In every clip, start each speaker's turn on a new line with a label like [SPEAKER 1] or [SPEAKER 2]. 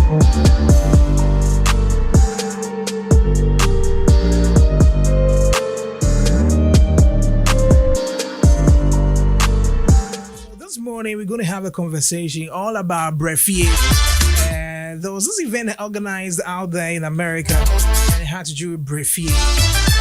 [SPEAKER 1] This morning we're going to have a conversation all about Brefie. There was this event organized out there in America, and it had to do with Brefie.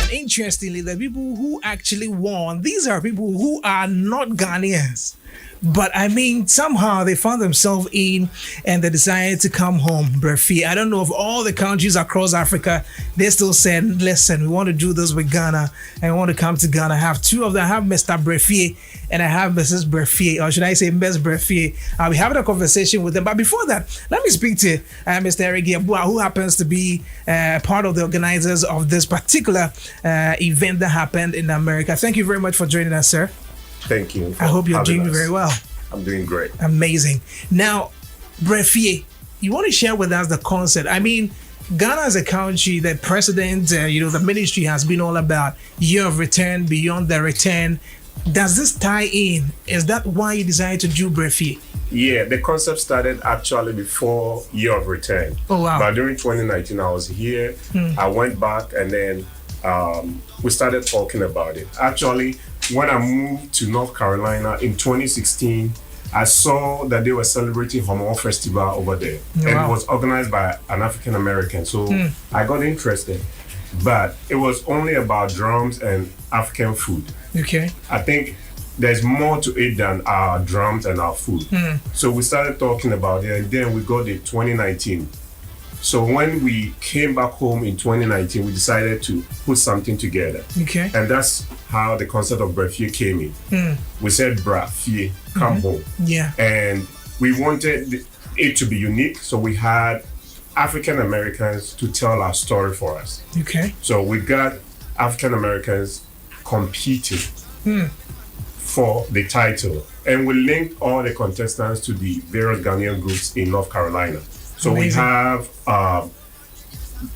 [SPEAKER 1] And interestingly, the people who actually won, these are people who are not Ghanaians. But I mean, somehow they found themselves in and they decided to come home, Brefie. I don't know of all the countries across Africa, they still said, listen, we want to do this with Ghana and we want to come to Ghana. I have two of them. I have Mr. Brefie and I have Mrs. Brefie, or should I say Ms. Brefie. I'll be having a conversation with them. But before that, let me speak to Mr. Eric Yabua, who happens to be part of the organizers of this particular event that happened in America. Thank you very much for joining us, sir.
[SPEAKER 2] Thank you.
[SPEAKER 1] I hope you're doing very well.
[SPEAKER 2] I'm doing great.
[SPEAKER 1] Amazing. Now, Brefie, you want to share with us the concept? I mean, Ghana is a country, the president, the ministry has been all about year of return, beyond the return. Does this tie in? Is that why you decided to do Brefie?
[SPEAKER 2] Yeah, the concept started actually before year of return.
[SPEAKER 1] Oh, wow.
[SPEAKER 2] But during 2019, I was here. I went back and then we started talking about it. Actually, when I moved to North Carolina in 2016, I saw that they were celebrating Homo Festival over there.
[SPEAKER 1] Wow.
[SPEAKER 2] And it was organized by an African American. So I got interested. But it was only about drums and African food.
[SPEAKER 1] Okay.
[SPEAKER 2] I think there's more to it than our drums and our food. So we started talking about it, and then we got it 2019. So when we came back home in 2019, we decided to put something together.
[SPEAKER 1] Okay.
[SPEAKER 2] And that's how the concept of Brefie came in. We said Brefie, come home.
[SPEAKER 1] Yeah.
[SPEAKER 2] And we wanted it to be unique, so we had African Americans to tell our story for us.
[SPEAKER 1] Okay.
[SPEAKER 2] So we got African Americans competing for the title. And we linked all the contestants to the various Ghanaian groups in North Carolina. So
[SPEAKER 1] Amazing.
[SPEAKER 2] We have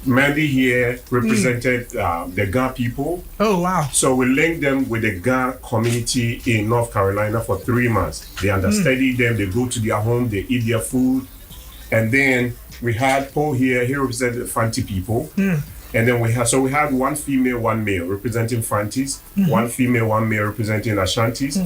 [SPEAKER 2] Mandy here represented the Ga people.
[SPEAKER 1] Oh, wow.
[SPEAKER 2] So we linked them with the Ga community in North Carolina for 3 months. They understudy them, they go to their home, they eat their food. And then we had Paul here, he represented the Fanti people. And then we had one female, one male representing Fantis, one female, one male representing Ashantis,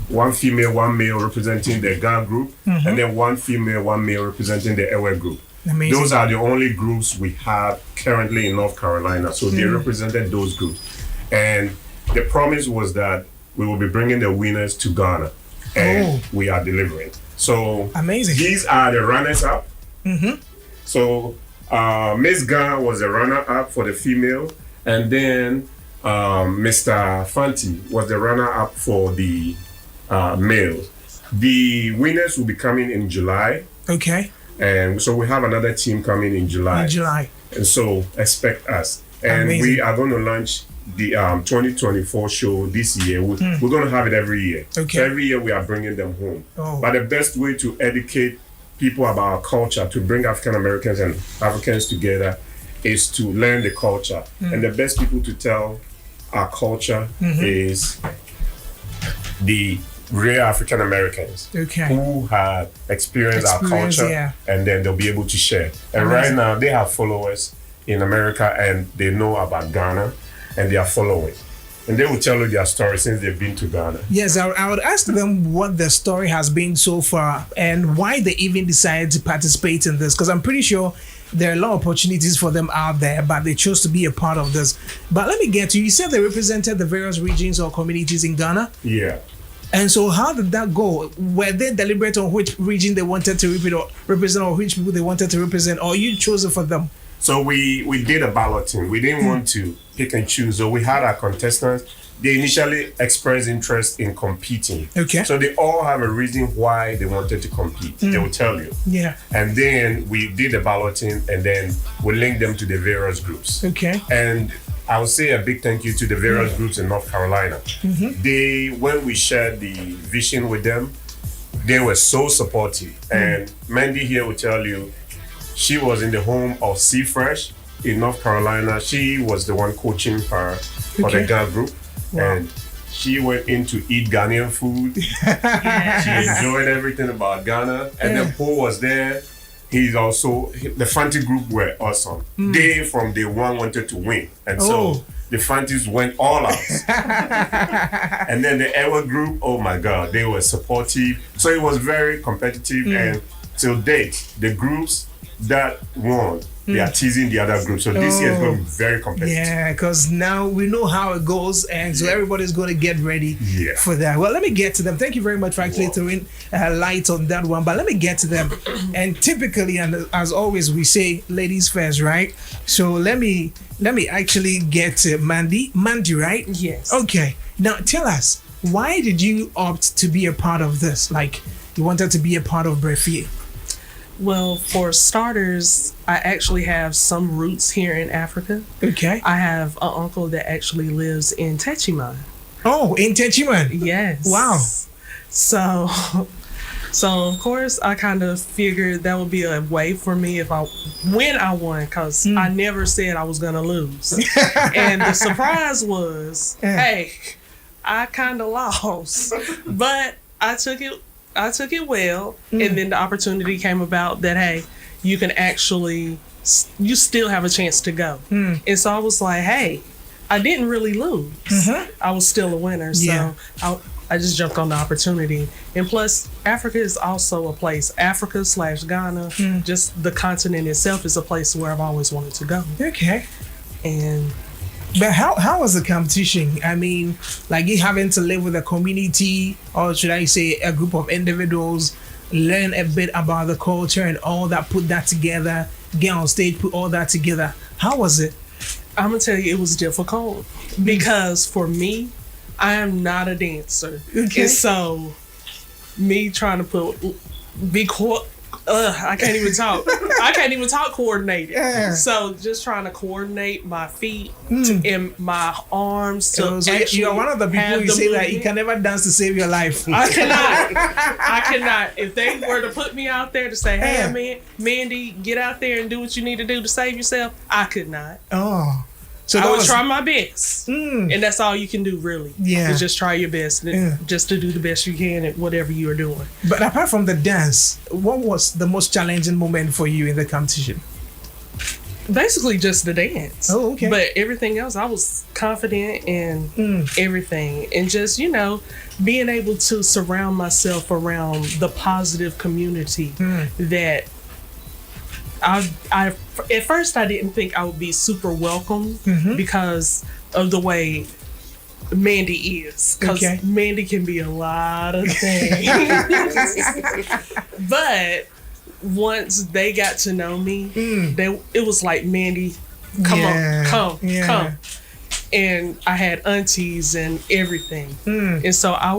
[SPEAKER 2] one female, one male representing the Ga group, and then one female, one male representing the Ewe group.
[SPEAKER 1] Amazing.
[SPEAKER 2] Those are the only groups we have currently in North Carolina. So they represented those groups. And the promise was that we will be bringing the winners to Ghana. And we are delivering. So
[SPEAKER 1] amazing.
[SPEAKER 2] These are the runners-up. So Miss Ga was the runner-up for the female, and then Mr. Fanti was the runner-up for the male. The winners will be coming in July.
[SPEAKER 1] Okay.
[SPEAKER 2] And so we have another team coming in July. And so expect us. And
[SPEAKER 1] amazing.
[SPEAKER 2] We are going to launch the 2024 show this year. We're going to have it every year.
[SPEAKER 1] Okay.
[SPEAKER 2] So every year we are bringing them home. But the best way to educate people about our culture, to bring African Americans and Africans together, is to learn the culture. And the best people to tell our culture is the real African Americans who have experienced our culture, and then they'll be able to share. And right now they have followers in America and they know about Ghana and they are following. And they will tell you their story since they've been to Ghana.
[SPEAKER 1] Yes, I would ask them what the story has been so far and why they even decided to participate in this. Because I'm pretty sure there are a lot of opportunities for them out there, but they chose to be a part of this. But let me get to you. You said they represented the various regions or communities in Ghana?
[SPEAKER 2] Yeah.
[SPEAKER 1] And so how did that go? Were they deliberate on which region they wanted to represent or which people they wanted to represent, or you chose it for them?
[SPEAKER 2] So we did a balloting. We didn't want to pick and choose. So we had our contestants. They initially expressed interest in competing.
[SPEAKER 1] Okay.
[SPEAKER 2] So they all have a reason why they wanted to compete. They will tell you.
[SPEAKER 1] Yeah.
[SPEAKER 2] And then we did the balloting, and then we linked them to the various groups.
[SPEAKER 1] Okay.
[SPEAKER 2] And I would say a big thank you to the various groups in North Carolina. They, when we shared the vision with them, they were so supportive. And Mandy here will tell you, she was in the home of Sea Fresh in North Carolina. She was the one coaching her for the Ghana group. Wow. And she went in to eat Ghanaian food. She enjoyed everything about Ghana. And then Paul was there. he's also the Fanti group were awesome. They from day one wanted to win, and so the Fantis went all out. And then the Ewa group, oh my God, they were supportive. So it was very competitive, and till date, the groups that won, they are teasing the other groups. So this year is going to be very competitive.
[SPEAKER 1] Yeah, because now we know how it goes, and so everybody's going to get ready for that. Well, let me get to them. Thank you very much for actually throwing light on that one. But let me get to them. And typically, and as always, we say ladies first, right? So let me actually get to Mandy. Mandy, right?
[SPEAKER 3] Yes.
[SPEAKER 1] Okay. Now tell us, why did you opt to be a part of this? Like, you wanted to be a part of Brefie?
[SPEAKER 3] Well, for starters, I actually have some roots here in Africa.
[SPEAKER 1] Okay.
[SPEAKER 3] I have an uncle that actually lives in Techiman.
[SPEAKER 1] Oh, in Techiman?
[SPEAKER 3] Yes.
[SPEAKER 1] Wow.
[SPEAKER 3] So of course, I kind of figured that would be a way for me when I won, because I never said I was going to lose. And the surprise was, hey, I kind of lost. But I took it well, and then the opportunity came about that, hey, you still have a chance to go. And so I was like, hey, I didn't really lose. I was still a winner. So I just jumped on the opportunity. And plus, Africa is also a place, Africa/Ghana, just the continent itself is a place where I've always wanted to go.
[SPEAKER 1] Okay.
[SPEAKER 3] But
[SPEAKER 1] how was the competition? I mean, like, you having to live with a community, or should I say a group of individuals, learn a bit about the culture and all that, put that together, get on stage, put all that together. How was it?
[SPEAKER 3] I'm going to tell you, it was difficult because for me, I am not a dancer.
[SPEAKER 1] Okay.
[SPEAKER 3] And so me trying to I can't even talk. I can't even talk coordinated.
[SPEAKER 1] Yeah.
[SPEAKER 3] So just trying to coordinate my feet and my arms to
[SPEAKER 1] so
[SPEAKER 3] actually
[SPEAKER 1] you're one of the people you say that you can never dance to save your life.
[SPEAKER 3] I cannot. If they were to put me out there to say, hey, man, Mandy, get out there and do what you need to do to save yourself, I could not.
[SPEAKER 1] Oh. So
[SPEAKER 3] I would try my best. And that's all you can do, really.
[SPEAKER 1] Yeah.
[SPEAKER 3] Is just try your best. Just to do the best you can at whatever you are doing.
[SPEAKER 1] But apart from the dance, what was the most challenging moment for you in the competition?
[SPEAKER 3] Basically just the dance.
[SPEAKER 1] Oh, okay.
[SPEAKER 3] But everything else, I was confident in everything. And just, being able to surround myself around the positive community that I at first I didn't think I would be super welcome because of the way Mandy is. Because Mandy can be a lot of things. But once they got to know me, it was like, Mandy, come. And I had aunties and everything. And so I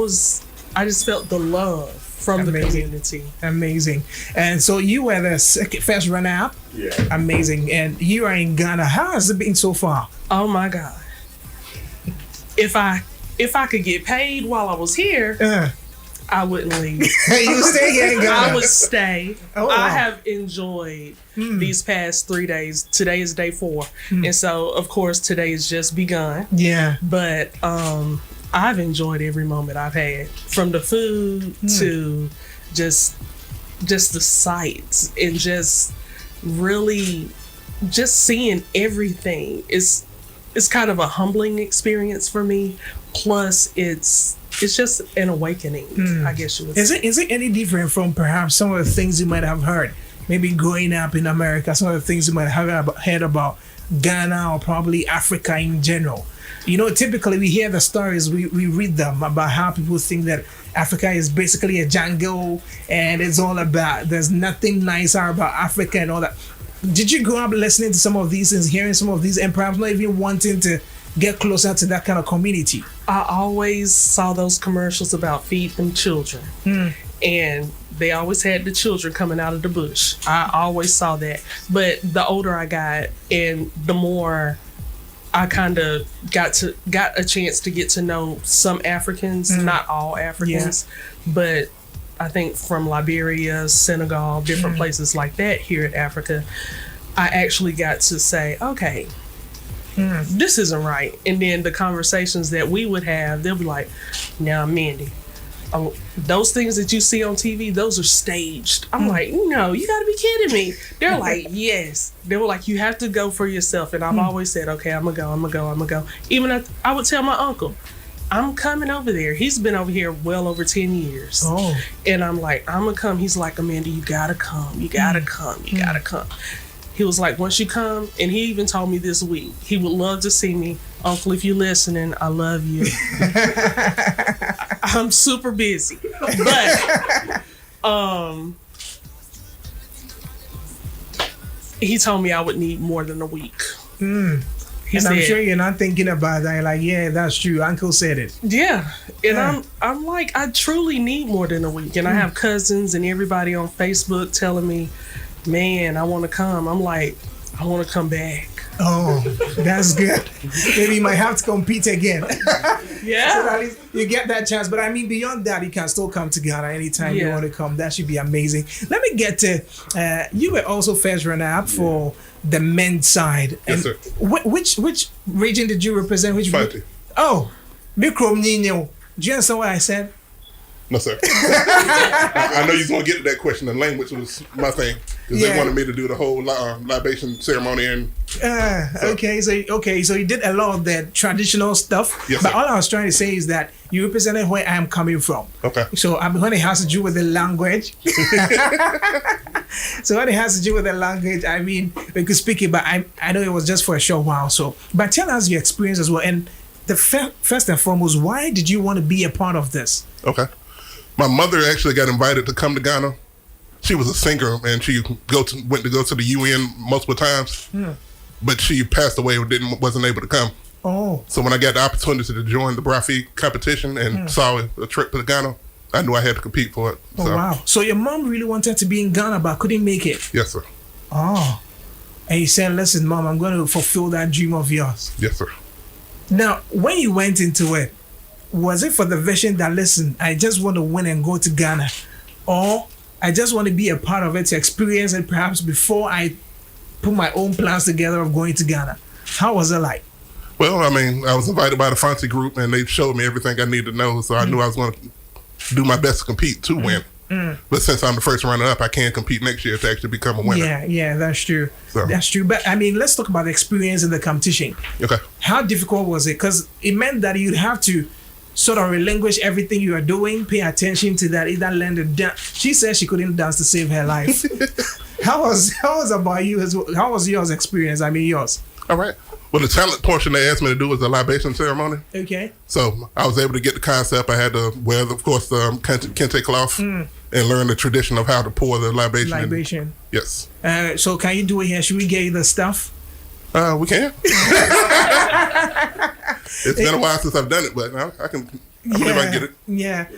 [SPEAKER 3] just felt the love from the community.
[SPEAKER 1] Amazing. And so you were the first runner-up?
[SPEAKER 2] Yeah.
[SPEAKER 1] Amazing. And you are in Ghana. How has it been so far?
[SPEAKER 3] Oh my God. If I could get paid while I was here, I wouldn't leave.
[SPEAKER 1] You stay here in Ghana?
[SPEAKER 3] I would stay.
[SPEAKER 1] Oh, wow.
[SPEAKER 3] I have enjoyed these past 3 days. Today is day 4. And so, of course, today has just begun.
[SPEAKER 1] Yeah.
[SPEAKER 3] But I've enjoyed every moment I've had, from the food to just the sights, and just really just seeing everything. It's kind of a humbling experience for me. Plus, it's just an awakening, I guess you would say.
[SPEAKER 1] Is it any different from perhaps some of the things you might have heard, maybe growing up in America, some of the things you might have heard about Ghana or probably Africa in general? Typically we hear the stories, we read them about how people think that Africa is basically a jungle and it's all about, there's nothing nicer about Africa and all that. Did you grow up listening to some of these things, hearing some of these, and perhaps not even wanting to get closer to that kind of community?
[SPEAKER 3] I always saw those commercials about feed them children. And they always had the children coming out of the bush. I always saw that. But the older I got and the more I kind of got a chance to get to know some Africans, not all Africans, but I think from Liberia, Senegal, different places like that here in Africa, I actually got to say, okay, this isn't right. And then the conversations that we would have, they'll be like, now, Mandy, those things that you see on TV, those are staged. I'm like, no, you got to be kidding me. They're like, yes. They were like, you have to go for yourself. And I've always said, okay, I'm going to go. Even I would tell my uncle, I'm coming over there. He's been over here well over 10 years. Oh. And I'm like, I'm going to come. He's like, Amanda, you got to come. You got to come. You got to come. He was like, once you come, and he even told me this week, he would love to see me. Uncle, if you're listening, I love you. I'm super busy. But he told me I would need more than a week. He said,
[SPEAKER 1] I'm sure you're not thinking about that. You're like, yeah, that's true. Uncle said it.
[SPEAKER 3] Yeah. And I'm like, I truly need more than a week. And I have cousins and everybody on Facebook telling me, man, I want to come. I'm like, I want to come back.
[SPEAKER 1] Oh, that's good. Maybe you might have to compete again.
[SPEAKER 3] Yeah.
[SPEAKER 1] So at least you get that chance. But I mean, beyond that, you can still come to Ghana anytime you want to come. That should be amazing. Let me get to, you were also first runner-up for the men's side.
[SPEAKER 4] Yes,
[SPEAKER 1] and
[SPEAKER 4] sir.
[SPEAKER 1] Which region did you represent? Which
[SPEAKER 4] Fanti.
[SPEAKER 1] Oh, Mikro Nino. Do you understand what I said?
[SPEAKER 4] No, sir. I know you're going to get to that question. The language was my thing. Because they wanted me to do the whole libation ceremony. And
[SPEAKER 1] Okay, so you did a lot of the traditional stuff.
[SPEAKER 4] Yes,
[SPEAKER 1] but
[SPEAKER 4] sir.
[SPEAKER 1] all I was trying to say is that you represented where I am coming from.
[SPEAKER 4] Okay.
[SPEAKER 1] So when it has to do with the language. So when it has to do with the language, I mean, we could speak it, but I know it was just for a short while. So, but tell us your experience as well. And the first and foremost, why did you want to be a part of this?
[SPEAKER 4] Okay. My mother actually got invited to come to Ghana. She was a singer, and she went to go to the UN multiple times. But she passed away and wasn't able to come.
[SPEAKER 1] Oh.
[SPEAKER 4] So when I got the opportunity to join the Brafi competition and saw a trip to Ghana, I knew I had to compete for it.
[SPEAKER 1] Oh, wow. So your mom really wanted to be in Ghana but couldn't make it?
[SPEAKER 4] Yes, sir.
[SPEAKER 1] Oh. And you said, listen, Mom, I'm going to fulfill that dream of yours.
[SPEAKER 4] Yes, sir.
[SPEAKER 1] Now, when you went into it, was it for the vision that, listen, I just want to win and go to Ghana? Or I just want to be a part of it to experience it perhaps before I put my own plans together of going to Ghana? How was it like?
[SPEAKER 4] Well, I mean, I was invited by the Fanti group, and they showed me everything I needed to know, so I knew I was going to do my best to compete to win. But since I'm the first runner-up, I can compete next year to actually become a winner.
[SPEAKER 1] Yeah, that's true.
[SPEAKER 4] So.
[SPEAKER 1] That's true. But, I mean, let's talk about the experience in the competition.
[SPEAKER 4] Okay.
[SPEAKER 1] How difficult was it? Because it meant that you'd have to sort of relinquish everything you are doing, pay attention to that, either learn to dance. She said she couldn't dance to save her life. How was about you? How was yours experience? I mean, yours.
[SPEAKER 4] All right. Well, the talent portion they asked me to do was a libation ceremony.
[SPEAKER 1] Okay.
[SPEAKER 4] So I was able to get the concept. I had to wear, of course, the kente cloth and learn the tradition of how to pour the libation.
[SPEAKER 1] Libation.
[SPEAKER 4] Yes.
[SPEAKER 1] So can you do it here? Should we get you the stuff?
[SPEAKER 4] We can. It's been a while since I've done it, but I believe I can get it.
[SPEAKER 1] Yeah.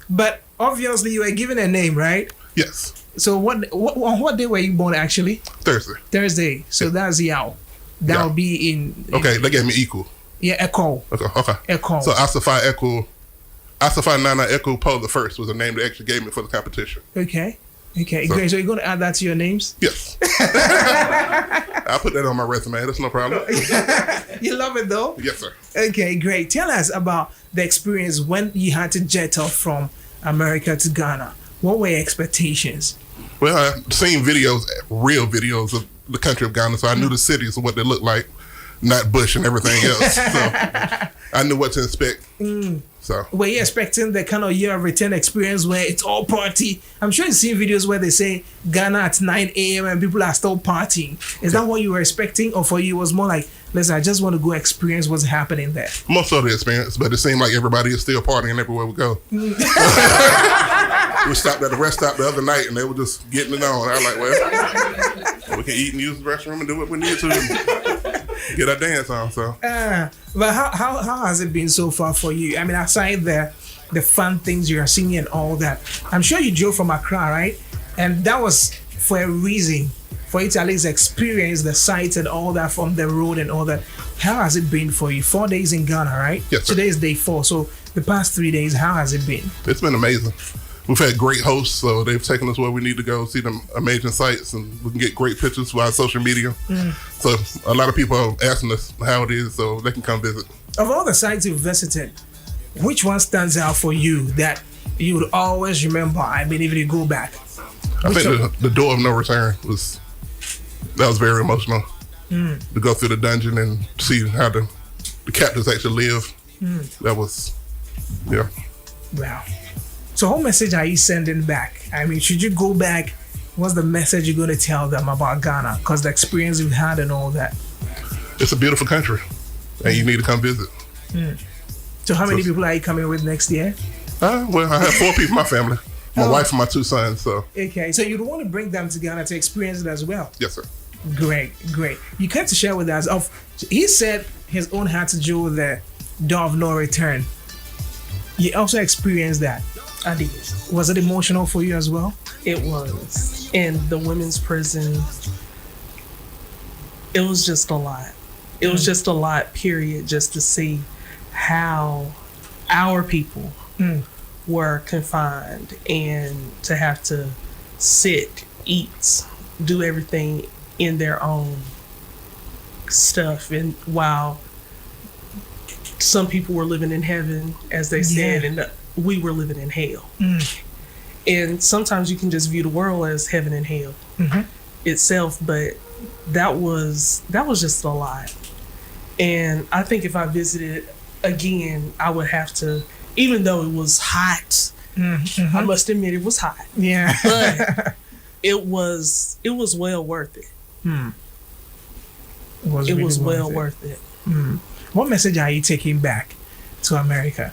[SPEAKER 1] But obviously you were given a name, right?
[SPEAKER 4] Yes.
[SPEAKER 1] So on what day were you born actually?
[SPEAKER 4] Thursday.
[SPEAKER 1] So that's Yao. That will be in.
[SPEAKER 4] Okay, they gave me equal.
[SPEAKER 1] Yeah, Echo.
[SPEAKER 4] Okay.
[SPEAKER 1] Echo.
[SPEAKER 4] So Asafa Nana Echo Paul the First was the name they actually gave me for the competition.
[SPEAKER 1] Okay. Great. So you're going to add that to your names?
[SPEAKER 4] Yes. I'll put that on my resume. That's no problem.
[SPEAKER 1] You love it though?
[SPEAKER 4] Yes, sir.
[SPEAKER 1] Okay, great. Tell us about the experience when you had to jet off from America to Ghana. What were your expectations?
[SPEAKER 4] Well, I've seen real videos of the country of Ghana, so I knew the cities and what they looked like, not bush and everything else. So I knew what to expect. So
[SPEAKER 1] were you expecting the kind of year of return experience where it's all party? I'm sure you've seen videos where they say Ghana at 9 a.m. and people are still partying. Is that what you were expecting? Or for you, it was more like, listen, I just want to go experience what's happening there?
[SPEAKER 4] Most of the experience, but it seemed like everybody is still partying everywhere we go. We stopped at the rest stop the other night and they were just getting it on. I was like, well, we can eat and use the restroom and do what we need to get our dance on. So,
[SPEAKER 1] but how has it been so far for you? I mean, aside the fun things you are seeing and all that, I'm sure you drove from Accra, right? And that was for a reason, for you to at least experience the sights and all that from the road and all that. How has it been for you? 4 days in Ghana, right?
[SPEAKER 4] Yes, sir.
[SPEAKER 1] Today is day 4. So the past 3 days, how has it been?
[SPEAKER 4] It's been amazing. We've had great hosts, so they've taken us where we need to go, see them amazing sights, and we can get great pictures via social media. So a lot of people are asking us how it is, so they can come visit.
[SPEAKER 1] Of all the sites you've visited, which one stands out for you that you would always remember? I mean, even if you go back.
[SPEAKER 4] I think the door of no return was very emotional. To go through the dungeon and see how the captives actually live. That was, yeah.
[SPEAKER 1] Wow. So what message are you sending back? I mean, should you go back, what's the message you're going to tell them about Ghana? Because the experience you've had and all that.
[SPEAKER 4] It's a beautiful country, and you need to come visit.
[SPEAKER 1] So how many people are you coming with next year?
[SPEAKER 4] Well, I have 4 people in my family. My wife and my 2 sons. So.
[SPEAKER 1] Okay, so you'd want to bring them to Ghana to experience it as well?
[SPEAKER 4] Yes, sir.
[SPEAKER 1] Great. You came to share with us. He said his own had to do with the door of no return. You also experienced that.
[SPEAKER 3] I did.
[SPEAKER 1] Was it emotional for you as well?
[SPEAKER 3] It was. And the women's prison, it was just a lot. It was just a lot, period, just to see how our people were confined and to have to sit, eat, do everything in their own stuff. And while some people were living in heaven, as they said, and we were living in hell. And sometimes you can just view the world as heaven and hell itself, but that was just a lot. And I think if I visited again, I would have to, even though it was hot, I must admit it was hot.
[SPEAKER 1] Yeah.
[SPEAKER 3] But it was well worth it.
[SPEAKER 1] It was really
[SPEAKER 3] well worth it.
[SPEAKER 1] What message are you taking back to America?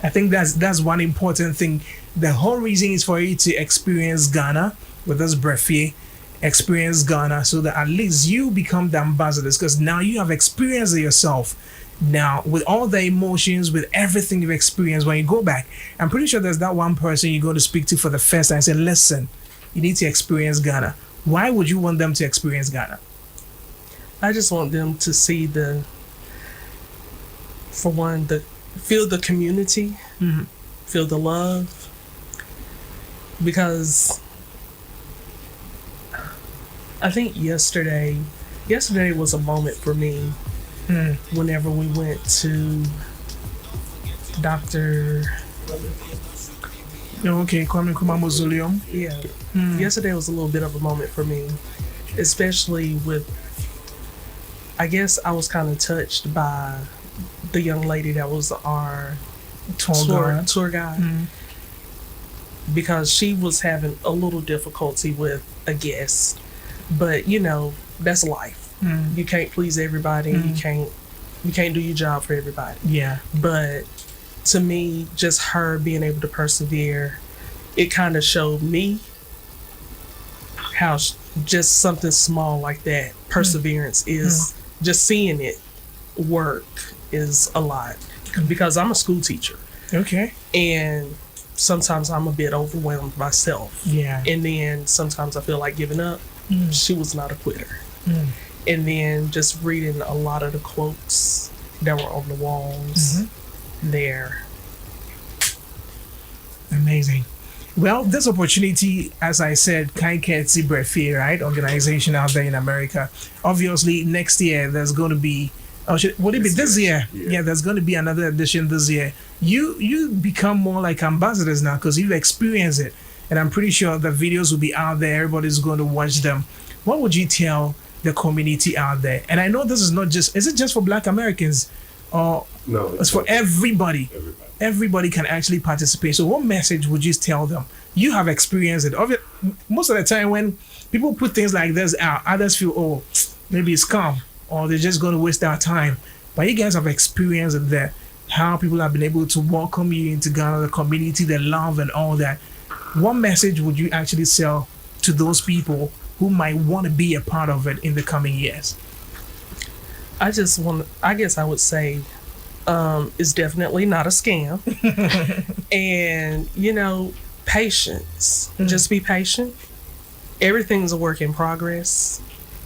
[SPEAKER 1] I think that's one important thing. The whole reason is for you to experience Ghana with this breathy, experience Ghana so that at least you become the ambassadors, because now you have experienced it yourself. Now, with all the emotions, with everything you've experienced, when you go back, I'm pretty sure there's that one person you're going to speak to for the first time and say, listen, you need to experience Ghana. Why would you want them to experience Ghana?
[SPEAKER 3] I just want them to see feel the community, feel the love, because I think yesterday was a moment for me whenever we went to Dr.
[SPEAKER 1] Kwame Nkrumah Mausoleum.
[SPEAKER 3] Yeah. Yesterday was a little bit of a moment for me, especially with, I guess I was kind of touched by the young lady that was our tour guide, because she was having a little difficulty with a guest, but that's life. You can't please everybody. You can't do your job for everybody.
[SPEAKER 1] Yeah.
[SPEAKER 3] But to me, just her being able to persevere, it kind of showed me how just something small like that, perseverance is, just seeing it work is a lot, because I'm a school teacher.
[SPEAKER 1] Okay.
[SPEAKER 3] And sometimes I'm a bit overwhelmed myself.
[SPEAKER 1] Yeah.
[SPEAKER 3] And then sometimes I feel like giving up. She was not a quitter. And then just reading a lot of the quotes that were on the walls there.
[SPEAKER 1] Amazing. Well, this opportunity, as I said, Kind Courtesy Breathy, right? Organization out there in America. Obviously, next year there's going to be, would it be this year? Yeah, there's going to be another edition this year. You become more like ambassadors now because you've experienced it. And I'm pretty sure the videos will be out there. Everybody's going to watch them. What would you tell the community out there? And I know this is not just, is it just for Black Americans? Or
[SPEAKER 2] no,
[SPEAKER 1] it's for everybody. Everybody can actually participate. So what message would you tell them? You have experienced it. Most of the time when people put things like this out, others feel, oh, maybe it's calm, or they're just going to waste their time. But you guys have experienced it there, how people have been able to welcome you into Ghana, the community, the love and all that. What message would you actually sell to those people who might want to be a part of it in the coming years?
[SPEAKER 3] I guess I would say it's definitely not a scam. And, patience. Just be patient. Everything's a work in progress.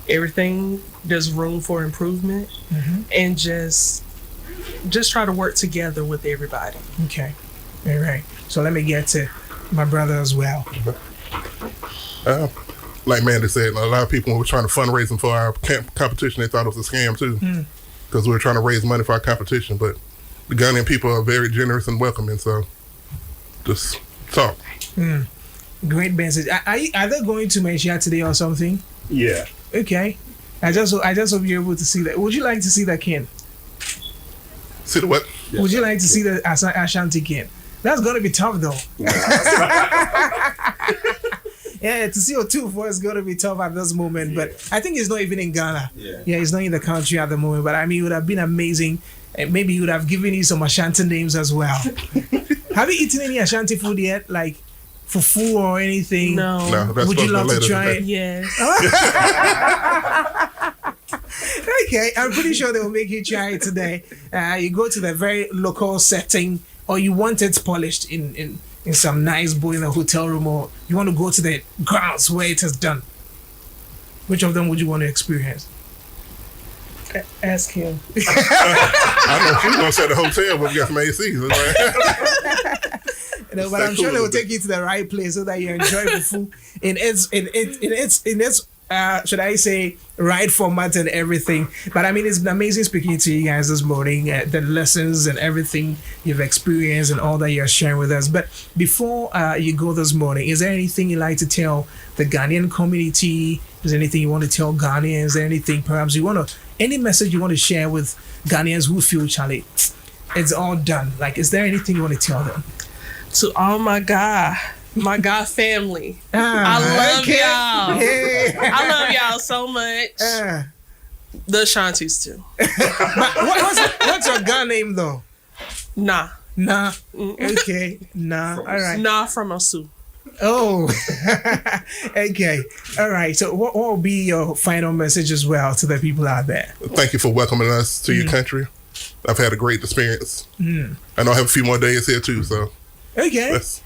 [SPEAKER 3] Everything, there's room for improvement. And just try to work together with everybody.
[SPEAKER 1] Okay. All right. So let me get to my brother as well.
[SPEAKER 4] Like Mandy said, a lot of people, when we were trying to fundraise for our competition, they thought it was a scam too, because we were trying to raise money for our competition. But the Ghanaian people are very generous and welcoming. So just talk.
[SPEAKER 1] Great message. Are they going to Malaysia today or something?
[SPEAKER 2] Yeah.
[SPEAKER 1] Okay. I just hope you're able to see that. Would you like to see that king?
[SPEAKER 4] See the what?
[SPEAKER 2] Yeah.
[SPEAKER 1] Would you like to see the Ashanti king? That's gonna be tough though. Yeah, to see Otufo is gonna be tough at this moment. But I think he's not even in Ghana. Yeah, he's not in the country at the moment. But I mean, it would have been amazing. And maybe he would have given you some Ashanti names as well. Have you eaten any Ashanti food yet? Like fufu or anything?
[SPEAKER 3] No.
[SPEAKER 4] That's
[SPEAKER 1] Would you love to try it?
[SPEAKER 3] Yes.
[SPEAKER 1] Okay, I'm pretty sure they will make you try it today. You go to the very local setting, or you want it polished in some nice bowl in a hotel room, or you want to go to the grounds where it is done. Which of them would you want to experience?
[SPEAKER 3] Ask him.
[SPEAKER 4] I know she's gonna say the hotel, but we got some AC.
[SPEAKER 1] But I'm sure they will take you to the right place so that you enjoy the food in its should I say right format and everything. But I mean, it's been amazing speaking to you guys this morning, the lessons and everything you've experienced and all that you're sharing with us. But before you go this morning, is there anything you'd like to tell the Ghanaian community? Is there anything you want to tell Ghanaians? Is there anything perhaps you want to, any message you want to share with Ghanaians who feel, Charlie, it's all done? Like, is there anything you want to tell them?
[SPEAKER 3] To all my God family. I love y'all.
[SPEAKER 1] Hey.
[SPEAKER 3] I love y'all so much. The Ashantis too.
[SPEAKER 1] But what's your Ghana name though?
[SPEAKER 3] Nah.
[SPEAKER 1] Okay. Nah. All right.
[SPEAKER 3] Nah from Osu.
[SPEAKER 1] Oh. Okay. All right. So what will be your final message as well to the people out there?
[SPEAKER 4] Thank you for welcoming us to your country. I've had a great experience. And I'll have a few more days here too. So.
[SPEAKER 1] Okay.
[SPEAKER 4] Yes.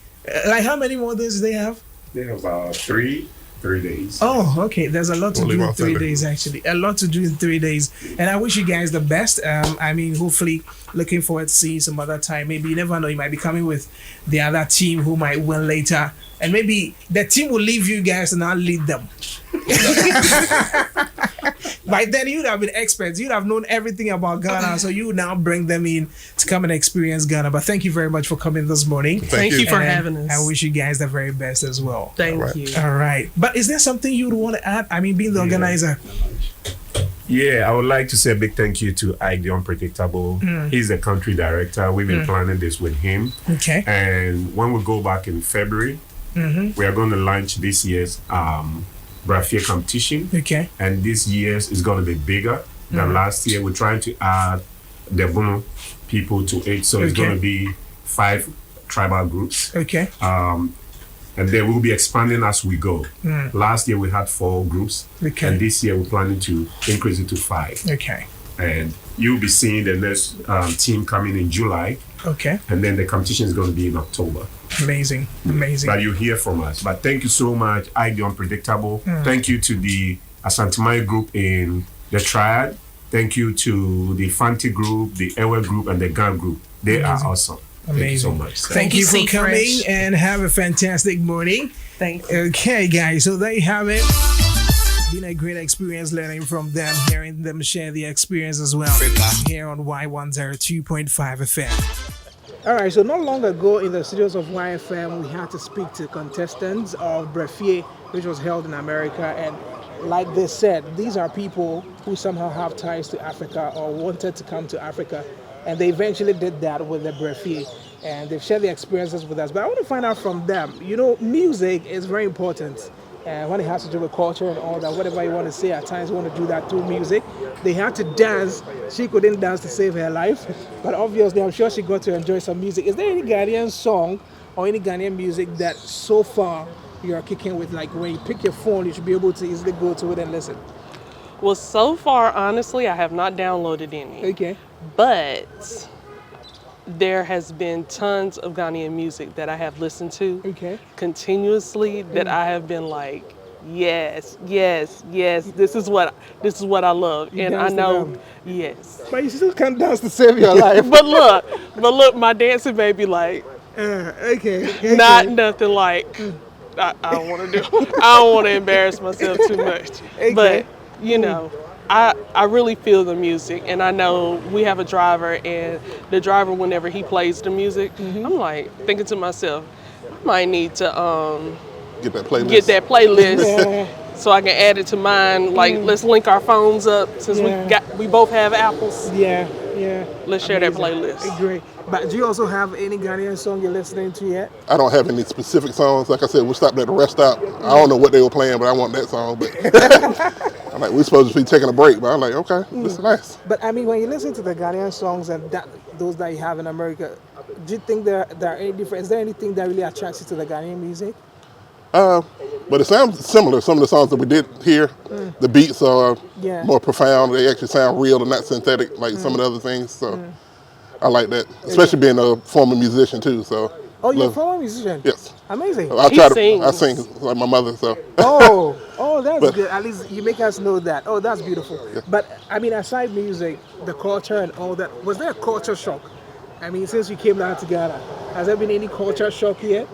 [SPEAKER 1] Like how many more days do they have?
[SPEAKER 2] They have about 3 days.
[SPEAKER 1] Oh, okay. There's a lot to
[SPEAKER 4] We'll
[SPEAKER 1] do
[SPEAKER 4] leave
[SPEAKER 1] in
[SPEAKER 4] on
[SPEAKER 1] 3
[SPEAKER 4] Sunday.
[SPEAKER 1] days, actually. A lot to do in 3 days. And I wish you guys the best. I mean, hopefully, looking forward to seeing some other time. Maybe you never know. You might be coming with the other team who might win later. And maybe the team will leave you guys and I'll lead them. By then, you'd have been experts. You'd have known everything about Ghana. So you would now bring them in to come and experience Ghana. But thank you very much for coming this morning.
[SPEAKER 3] Thank you for
[SPEAKER 1] And
[SPEAKER 3] having us.
[SPEAKER 1] I wish you guys the very best as well.
[SPEAKER 3] Thank you.
[SPEAKER 1] All right. But is there something you would want to add? I mean, being the organizer.
[SPEAKER 2] Yeah, I would like to say a big thank you to Ike the Unpredictable. He's the country director. We've been planning this with him.
[SPEAKER 1] Okay.
[SPEAKER 2] And when we go back in February, we are going to launch this year's Brafia competition.
[SPEAKER 1] Okay.
[SPEAKER 2] And this year's is going to be bigger than last year. We're trying to add the Bono people to it. So it's
[SPEAKER 1] Okay.
[SPEAKER 2] going to be 5 tribal groups.
[SPEAKER 1] Okay.
[SPEAKER 2] And they will be expanding as we go. Last year we had 4 groups.
[SPEAKER 1] Okay.
[SPEAKER 2] And this year we're planning to increase it to 5.
[SPEAKER 1] Okay.
[SPEAKER 2] And you'll be seeing the next team coming in July.
[SPEAKER 1] Okay.
[SPEAKER 2] And then the competition is going to be in October.
[SPEAKER 1] Amazing. Amazing.
[SPEAKER 2] But you hear from us. But thank you so much, Ike the Unpredictable. Thank you to the Asantemai group in the Triad. Thank you to the Fanti group, the Ewe group, and the Gan group. They are awesome. Thank you so
[SPEAKER 1] Amazing.
[SPEAKER 2] much.
[SPEAKER 1] Thank you for
[SPEAKER 3] Sea
[SPEAKER 1] coming
[SPEAKER 3] Fresh.
[SPEAKER 1] and have a fantastic morning.
[SPEAKER 3] Thank you.
[SPEAKER 1] Okay, guys. So there you have it. Been a great experience learning from them, hearing them share the experience as well here on Y102.5 FM. All right, so not long ago in the studios of YFM, we had to speak to contestants of Brefie, which was held in America. And like they said, these are people who somehow have ties to Africa or wanted to come to Africa. And they eventually did that with the Brefie. And they've shared their experiences with us. But I want to find out from them, you know, music is very important. When it has to do with culture and all that, whatever you want to say, at times you want to do that through music. They had to dance. She couldn't dance to save her life, but obviously I'm sure she got to enjoy some music. Is there any Ghanaian song or any Ghanaian music that so far you're kicking with? Like when you pick your phone, you should be able to easily go to it and listen.
[SPEAKER 3] Well, so far, honestly, I have not downloaded any.
[SPEAKER 1] Okay.
[SPEAKER 3] But there has been tons of Ghanaian music that I have listened to continuously that I have been like, yes, this is what I love.
[SPEAKER 1] You
[SPEAKER 3] and I
[SPEAKER 1] dance to
[SPEAKER 3] know,
[SPEAKER 1] them.
[SPEAKER 3] yes.
[SPEAKER 1] But you still can't dance to save your life.
[SPEAKER 3] but look, my dancing may be like,
[SPEAKER 1] Okay.
[SPEAKER 3] not nothing like, I don't want to do. I don't want to embarrass myself too much.
[SPEAKER 1] Okay.
[SPEAKER 3] But, you know, I really feel the music, and I know we have a driver, and the driver, whenever he plays the music, I'm like thinking to myself, I might need to
[SPEAKER 4] Get that playlist.
[SPEAKER 3] get that playlist
[SPEAKER 1] Yeah.
[SPEAKER 3] so I can add it to mine. Like, let's link our phones up since
[SPEAKER 1] Yeah.
[SPEAKER 3] we both have Apples.
[SPEAKER 1] Yeah, yeah.
[SPEAKER 3] Let's share that
[SPEAKER 1] Amazing.
[SPEAKER 3] playlist.
[SPEAKER 1] Great. But do you also have any Ghanaian song you're listening to yet?
[SPEAKER 4] I don't have any specific songs. Like I said, we stopped at the rest stop. I don't know what they were playing, but I want that song. But I'm like, we're supposed to be taking a break. But I'm like, okay, this is nice.
[SPEAKER 1] But I mean, when you listen to the Ghanaian songs and those that you have in America, do you think there are any different? Is there anything that really attracts you to the Ghanaian music?
[SPEAKER 4] But it sounds similar. Some of the songs that we did here, the beats are
[SPEAKER 1] Yeah.
[SPEAKER 4] more profound. They actually sound real and not synthetic like some of the other things. So I like that, especially being a former musician too. So
[SPEAKER 1] Oh, you're a former musician?
[SPEAKER 4] yes,
[SPEAKER 1] Amazing.
[SPEAKER 4] I
[SPEAKER 3] He
[SPEAKER 4] try to.
[SPEAKER 3] sings.
[SPEAKER 4] I sing like my mother. So
[SPEAKER 1] Oh, that's
[SPEAKER 4] But-
[SPEAKER 1] good. At least you make us know that. Oh, that's beautiful. But I mean, aside music, the culture and all that, was there a culture shock? I mean, since you came down to Ghana, has there been any culture shock yet?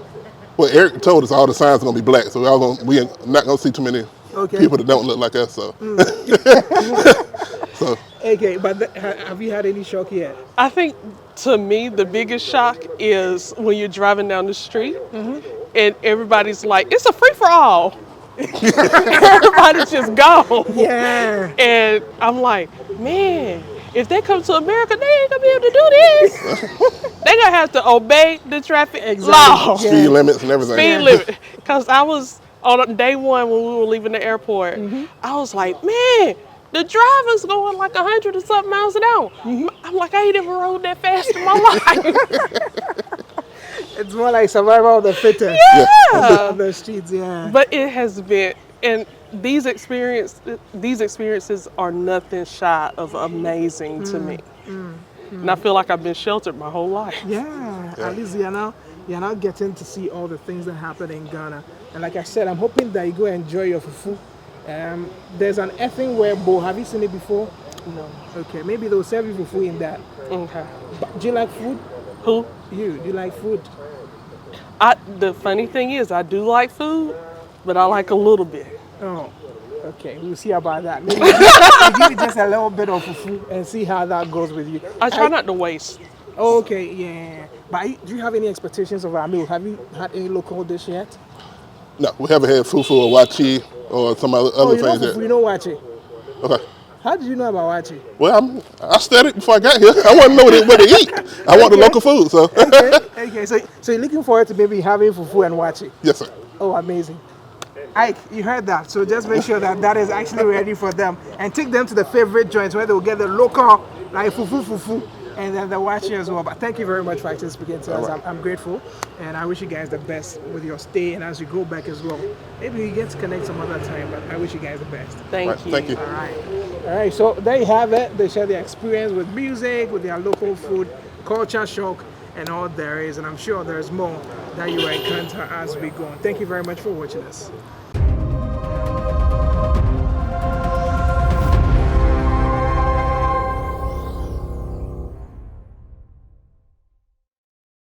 [SPEAKER 4] well, Eric told us all the signs are gonna be black, so we're not gonna see too many
[SPEAKER 1] Okay.
[SPEAKER 4] people that don't look like us. So, so
[SPEAKER 1] Okay, but have you had any shock yet?
[SPEAKER 3] I think, to me, the biggest shock is when you're driving down the street and everybody's like, it's a free-for-all. Everybody's just gone.
[SPEAKER 1] Yeah.
[SPEAKER 3] And I'm like, man, if they come to America, they ain't gonna be able to do this. They gonna have to obey the traffic law.
[SPEAKER 1] Exactly.
[SPEAKER 4] speed limits and everything.
[SPEAKER 3] Speed limit. Because I was on day one when we were leaving the airport, I was like, man, the driver's going like 100 or something miles an hour. I'm like, I ain't ever rode that fast in my life.
[SPEAKER 1] It's more like survival of the fittest.
[SPEAKER 3] Yeah.
[SPEAKER 1] On the streets, yeah.
[SPEAKER 3] But it has been, and these experiences are nothing shy of amazing to me. And I feel like I've been sheltered my whole life.
[SPEAKER 1] Yeah, at least you're now getting to see all the things that happen in Ghana. And like I said, I'm hoping that you go enjoy your fufu. There's an effing wear bowl. Have you seen it before?
[SPEAKER 3] No.
[SPEAKER 1] Okay, maybe they'll serve you fufu in that.
[SPEAKER 3] Okay.
[SPEAKER 1] But do you like food?
[SPEAKER 3] Who?
[SPEAKER 1] Do you like food?
[SPEAKER 3] The funny thing is, I do like food, but I like a little bit.
[SPEAKER 1] Oh, okay. We'll see about that. Maybe we'll give you just a little bit of fufu and see how that goes with you.
[SPEAKER 3] I try not to waste.
[SPEAKER 1] Okay, yeah. But do you have any expectations of our meal? Have you had any local dish yet?
[SPEAKER 4] No, we haven't had fufu or wachi or some other
[SPEAKER 1] Oh, you know
[SPEAKER 4] things
[SPEAKER 1] fufu,
[SPEAKER 4] yet.
[SPEAKER 1] you know wachi.
[SPEAKER 4] Okay.
[SPEAKER 1] How did you know about wachi?
[SPEAKER 4] Well, I studied before I got here. I want to know what to eat. I want the local food. So
[SPEAKER 1] Okay, so you're looking forward to maybe having fufu and wachi.
[SPEAKER 4] yes, sir.
[SPEAKER 1] Oh, amazing. Ike, you heard that. So just make sure that is actually ready for them. And take them to the favorite joints where they will get the local, like fufu, and then the wachi as well. But thank you very much for actually speaking to us.
[SPEAKER 4] right.
[SPEAKER 1] I'm grateful. And I wish you guys the best with your stay and as you go back as well. Maybe we get to connect some other time, but I wish you guys the best.
[SPEAKER 3] Thank
[SPEAKER 4] Right,
[SPEAKER 3] you.
[SPEAKER 4] thank you.
[SPEAKER 1] All right, so there you have it. They share their experience with music, with their local food, culture shock, and all there is. And I'm sure there's more that you will encounter as we go on. Thank you very much for watching us.